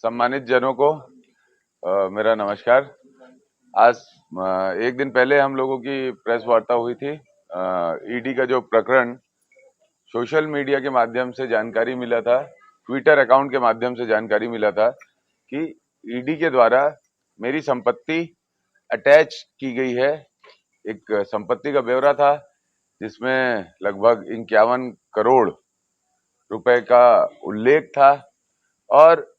सम्मानित जनों को मेरा नमस्कार। आज एक दिन पहले हम लोगों की प्रेस वार्ता हुई थी। ईडी का जो प्रकरण सोशल मीडिया के माध्यम से जानकारी मिला था, ट्विटर अकाउंट के माध्यम से जानकारी मिला था कि ईडी के द्वारा मेरी संपत्ति अटैच की गई है। एक संपत्ति का ब्यौरा था जिसमें लगभग 51 करोड़ रुपए का उल्लेख था। और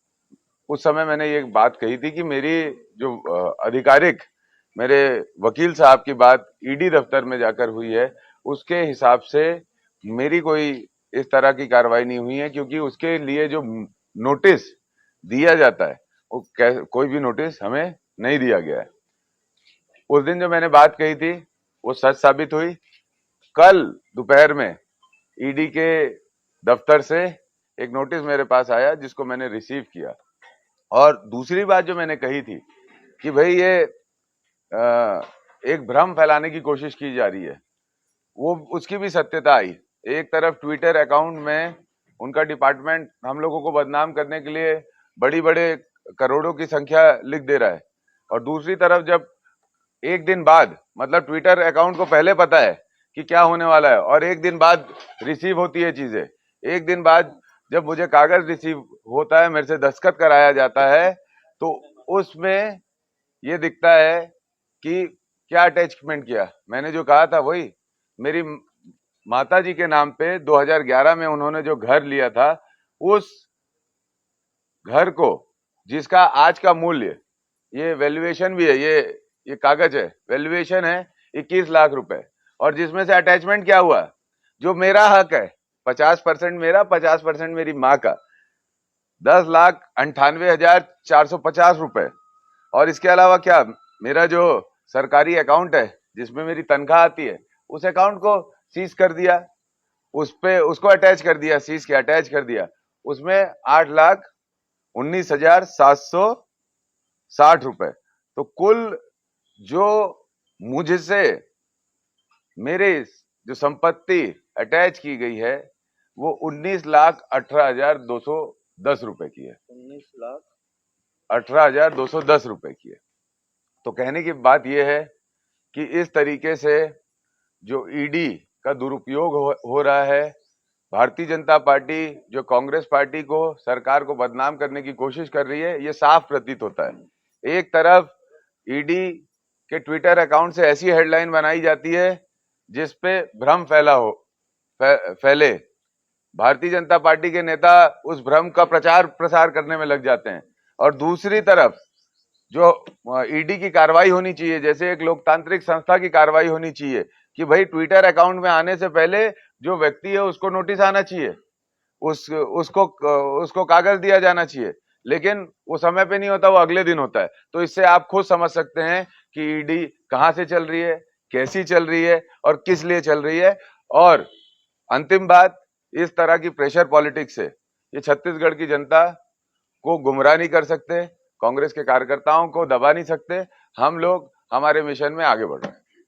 उस समय मैंने ये बात कही थी कि मेरी जो आधिकारिक मेरे वकील साहब की बात ईडी दफ्तर में जाकर हुई है, उसके हिसाब से मेरी कोई इस तरह की कार्रवाई नहीं हुई है, क्योंकि उसके लिए जो नोटिस दिया जाता है वो कोई भी नोटिस हमें नहीं दिया गया है। उस दिन जो मैंने बात कही थी वो सच साबित हुई। कल दोपहर में ईडी के दफ्तर से एक नोटिस मेरे पास आया जिसको मैंने रिसीव किया। और दूसरी बात जो मैंने कही थी कि भाई ये एक भ्रम फैलाने की कोशिश की जा रही है, वो उसकी भी सत्यता आई। एक तरफ ट्विटर अकाउंट में उनका डिपार्टमेंट हम लोगों को बदनाम करने के लिए बड़ी बड़े करोड़ों की संख्या लिख दे रहा है, और दूसरी तरफ जब एक दिन बाद, मतलब ट्विटर अकाउंट को पहले पता है कि क्या होने वाला है और एक दिन बाद रिसीव होती है चीजें। एक दिन बाद जब मुझे कागज रिसीव होता है, मेरे से दस्तखत कराया जाता है, तो उसमें ये दिखता है कि क्या अटैचमेंट किया। मैंने जो कहा था वही, मेरी माता जी के नाम पे 2011 में उन्होंने जो घर लिया था, उस घर को जिसका आज का मूल्य, ये वैल्यूएशन भी है, ये कागज है, वैल्यूएशन है 21 लाख रुपए, और जिसमें से अटैचमेंट क्या हुआ, जो मेरा हक है 50% मेरा, 50% मेरी माँ का, 10,98,450 रुपए। और इसके अलावा क्या, मेरा जो सरकारी अकाउंट है जिसमें मेरी तनख्वाह आती है, उस अकाउंट को सीज कर दिया, उस पे उसको अटैच कर दिया, सीज के अटैच कर दिया। उसमें 8,19,760 रुपए। तो कुल जो मुझसे मेरे जो संपत्ति अटैच की गई है वो 19,18,210 रुपए की है। 19,18,210 रुपए की है। तो कहने की बात यह है कि इस तरीके से जो ईडी का दुरुपयोग हो रहा है, भारतीय जनता पार्टी जो कांग्रेस पार्टी को, सरकार को बदनाम करने की कोशिश कर रही है, ये साफ प्रतीत होता है। एक तरफ ईडी के ट्विटर अकाउंट से ऐसी हेडलाइन बनाई जाती है जिस पे भ्रम फैले, भारतीय जनता पार्टी के नेता उस भ्रम का प्रचार प्रसार करने में लग जाते हैं, और दूसरी तरफ जो ईडी की कार्रवाई होनी चाहिए, जैसे एक लोकतांत्रिक संस्था की कार्रवाई होनी चाहिए कि भाई ट्विटर अकाउंट में आने से पहले जो व्यक्ति है उसको नोटिस आना चाहिए, उसको कागज दिया जाना चाहिए, लेकिन वो समय पे नहीं होता, वो अगले दिन होता है। तो इससे आप खुद समझ सकते हैं कि ईडी कहां से चल रही है, कैसी चल रही है और किस लिए चल रही है। और अंतिम बात, इस तरह की प्रेशर पॉलिटिक्स से ये छत्तीसगढ़ की जनता को गुमराह नहीं कर सकते, कांग्रेस के कार्यकर्ताओं को दबा नहीं सकते। हम लोग हमारे मिशन में आगे बढ़ रहे हैं।